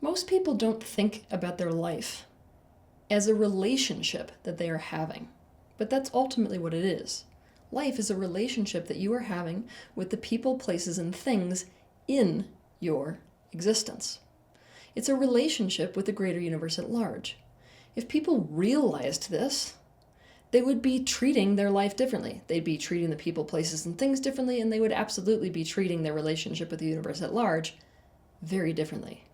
Most people don't think about their life as a relationship that they are having, but that's ultimately what it is. Life is a relationship that you are having with the people, places, and things in your existence. It's a relationship with the greater universe at large. If people realized this, they would be treating their life differently. They'd be treating the people, places, and things differently, and they would absolutely be treating their relationship with the universe at large very differently.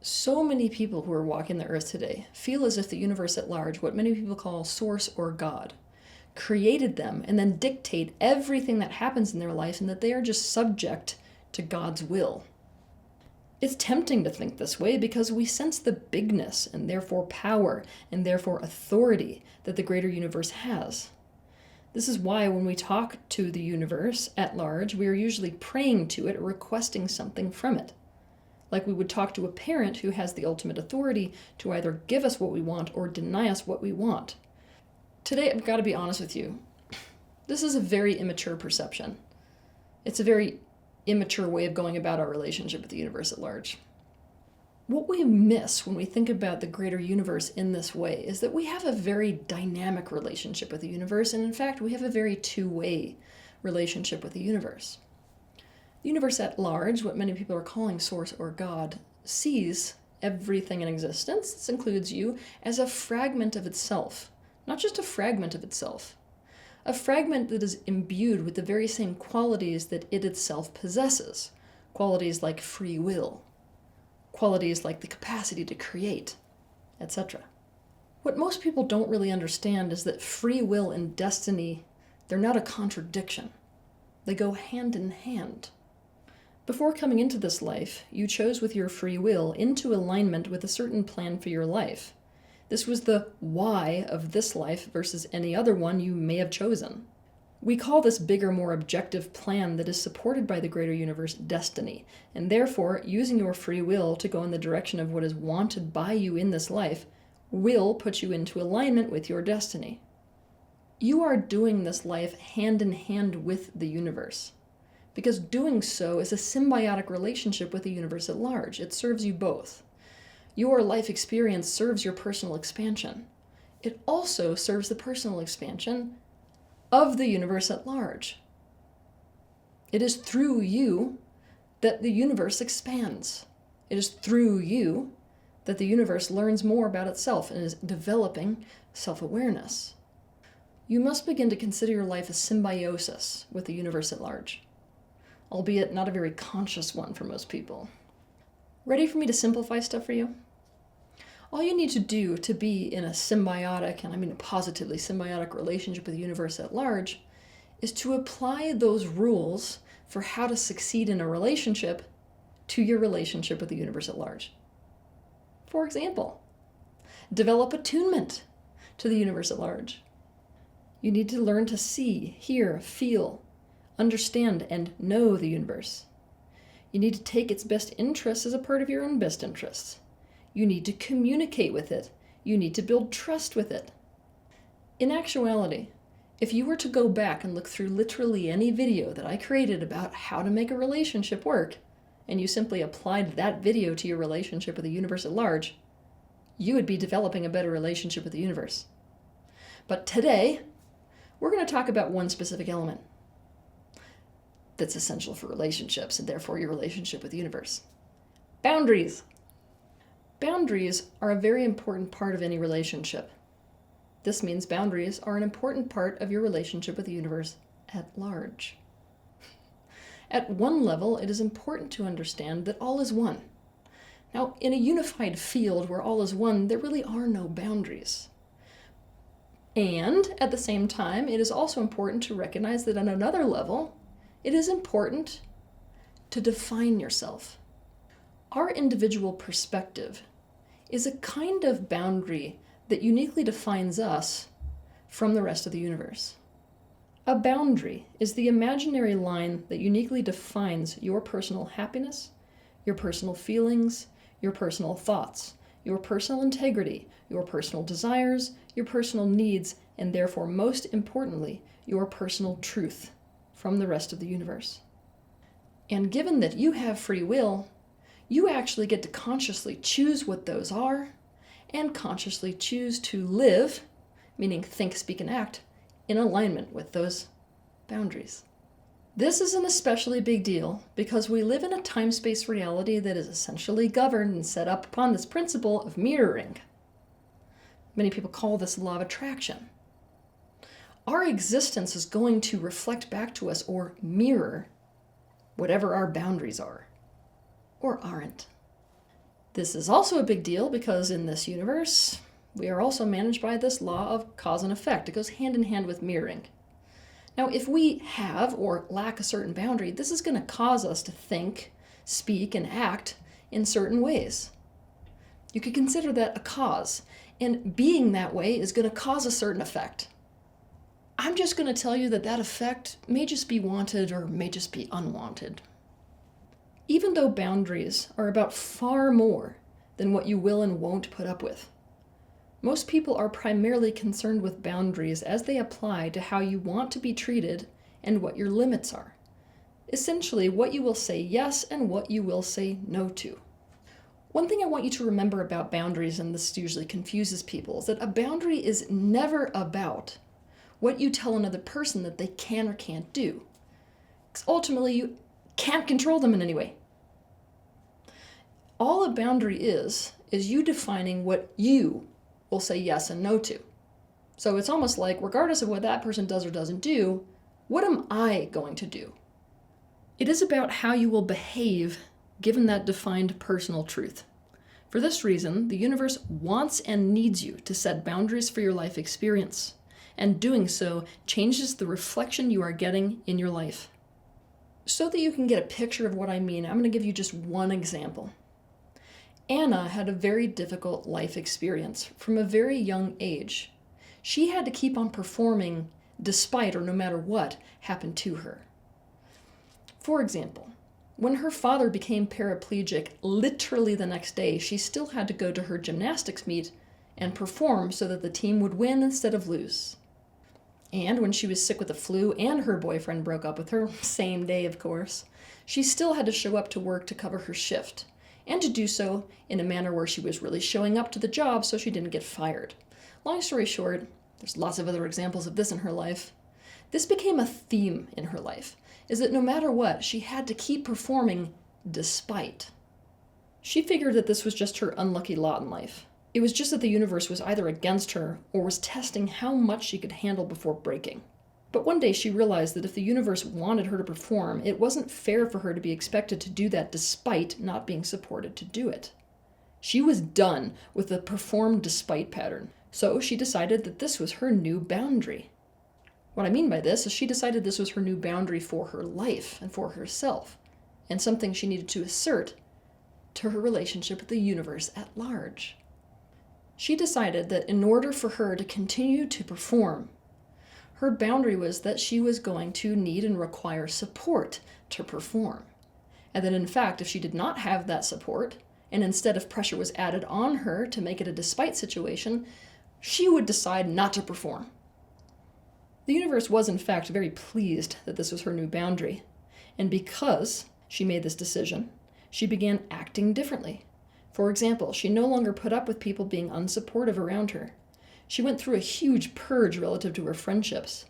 So many people who are walking the earth today feel as if the universe at large, what many people call source or God, created them and then dictate everything that happens in their life, and that they are just subject to God's will. It's tempting to think this way because we sense the bigness and therefore power and therefore authority that the greater universe has. This is why when we talk to the universe at large, we are usually praying to it or requesting something from it. Like we would talk to a parent who has the ultimate authority to either give us what we want or deny us what we want. Today, I've got to be honest with you. This is a very immature perception. It's a very immature way of going about our relationship with the universe at large. What we miss when we think about the greater universe in this way is that we have a very dynamic relationship with the universe, and in fact, we have a very two-way relationship with the universe. The universe at large, what many people are calling source or God, sees everything in existence, this includes you, as a fragment of itself. Not just a fragment of itself. A fragment that is imbued with the very same qualities that it itself possesses. Qualities like free will. Qualities like the capacity to create, etc. What most people don't really understand is that free will and destiny, they're not a contradiction. They go hand in hand. Before coming into this life, you chose with your free will into alignment with a certain plan for your life. This was the why of this life versus any other one you may have chosen. We call this bigger, more objective plan that is supported by the greater universe destiny, and therefore using your free will to go in the direction of what is wanted by you in this life will put you into alignment with your destiny. You are doing this life hand in hand with the universe, because doing so is a symbiotic relationship with the universe at large. It serves you both. Your life experience serves your personal expansion. It also serves the personal expansion of the universe at large. It is through you that the universe expands. It is through you that the universe learns more about itself and is developing self-awareness. You must begin to consider your life a symbiosis with the universe at large, albeit not a very conscious one for most people. Ready for me to simplify stuff for you? All you need to do to be in a symbiotic, and I mean a positively symbiotic relationship with the universe at large, is to apply those rules for how to succeed in a relationship to your relationship with the universe at large. For example, develop attunement to the universe at large. You need to learn to see, hear, feel, understand, and know the universe. You need to take its best interests as a part of your own best interests. You need to communicate with it. You need to build trust with it. In actuality, if you were to go back and look through literally any video that I created about how to make a relationship work, and you simply applied that video to your relationship with the universe at large, you would be developing a better relationship with the universe. But today, we're going to talk about one specific element that's essential for relationships and therefore your relationship with the universe. Boundaries. Boundaries are a very important part of any relationship. This means boundaries are an important part of your relationship with the universe at large. At one level, it is important to understand that all is one. Now, in a unified field where all is one, there really are no boundaries. And at the same time, it is also important to recognize that on another level, it is important to define yourself. Our individual perspective is a kind of boundary that uniquely defines us from the rest of the universe. A boundary is the imaginary line that uniquely defines your personal happiness, your personal feelings, your personal thoughts, your personal integrity, your personal desires, your personal needs, and therefore, most importantly, your personal truth from the rest of the universe. And given that you have free will, you actually get to consciously choose what those are and consciously choose to live, meaning think, speak, and act, in alignment with those boundaries. This is an especially big deal because we live in a time-space reality that is essentially governed and set up upon this principle of mirroring. Many people call this law of attraction. Our existence is going to reflect back to us or mirror whatever our boundaries are, or aren't. This is also a big deal because in this universe, we are also managed by this law of cause and effect. It goes hand in hand with mirroring. Now, if we have or lack a certain boundary, this is going to cause us to think, speak, and act in certain ways. You could consider that a cause, and being that way is going to cause a certain effect. I'm just going to tell you that that effect may just be wanted or may just be unwanted. Even though boundaries are about far more than what you will and won't put up with, most people are primarily concerned with boundaries as they apply to how you want to be treated and what your limits are. Essentially, what you will say yes and what you will say no to. One thing I want you to remember about boundaries, and this usually confuses people, is that a boundary is never about what you tell another person that they can or can't do. Because ultimately, you can't control them in any way. All a boundary is you defining what you will say yes and no to. So it's almost like, regardless of what that person does or doesn't do, what am I going to do? It is about how you will behave given that defined personal truth. For this reason, the universe wants and needs you to set boundaries for your life experience, and doing so changes the reflection you are getting in your life. So that you can get a picture of what I mean, I'm going to give you just one example. Anna had a very difficult life experience from a very young age. She had to keep on performing despite or no matter what happened to her. For example, when her father became paraplegic, literally the next day, she still had to go to her gymnastics meet and perform so that the team would win instead of lose. And when she was sick with the flu and her boyfriend broke up with her, same day of course, she still had to show up to work to cover her shift, and to do so in a manner where she was really showing up to the job so she didn't get fired. Long story short, there's lots of other examples of this in her life. This became a theme in her life, is that no matter what, she had to keep performing despite. She figured that this was just her unlucky lot in life. It was just that the universe was either against her or was testing how much she could handle before breaking. But one day she realized that if the universe wanted her to perform, it wasn't fair for her to be expected to do that despite not being supported to do it. She was done with the perform despite pattern, so she decided that this was her new boundary. What I mean by this is she decided this was her new boundary for her life and for herself, and something she needed to assert to her relationship with the universe at large. She decided that in order for her to continue to perform, her boundary was that she was going to need and require support to perform. And that in fact, if she did not have that support, and instead if pressure was added on her to make it a despite situation, she would decide not to perform. The universe was in fact very pleased that this was her new boundary. And because she made this decision, she began acting differently. For example, she no longer put up with people being unsupportive around her. She went through a huge purge relative to her friendships.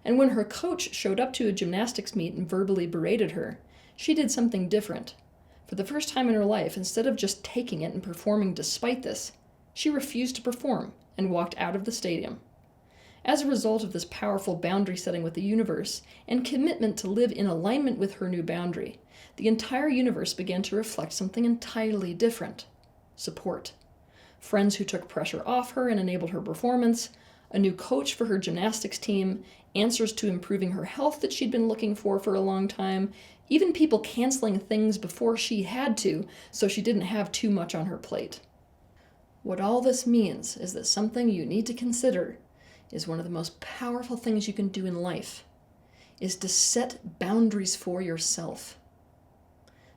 And when her coach showed up to a gymnastics meet and verbally berated her, she did something different. For the first time in her life, instead of just taking it and performing despite this, she refused to perform and walked out of the stadium. As a result of this powerful boundary setting with the universe and commitment to live in alignment with her new boundary, the entire universe began to reflect something entirely different: support. Friends who took pressure off her and enabled her performance, a new coach for her gymnastics team, answers to improving her health that she'd been looking for a long time, even people canceling things before she had to so she didn't have too much on her plate. What all this means is that something you need to consider is one of the most powerful things you can do in life is to set boundaries for yourself.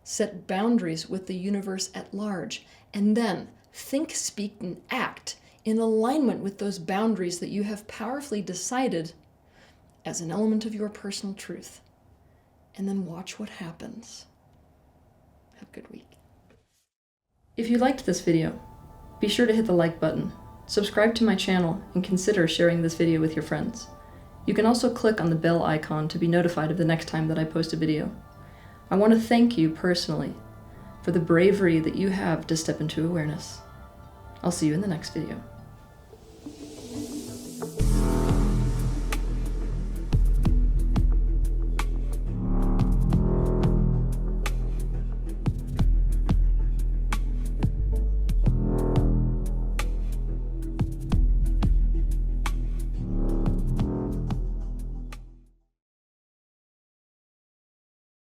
Set boundaries with the universe at large, and then think, speak, and act in alignment with those boundaries that you have powerfully decided as an element of your personal truth. And then watch what happens. Have a good week. If you liked this video, be sure to hit the like button, subscribe to my channel, and consider sharing this video with your friends. You can also click on the bell icon to be notified of the next time that I post a video. I want to thank you personally for the bravery that you have to step into awareness. I'll see you in the next video.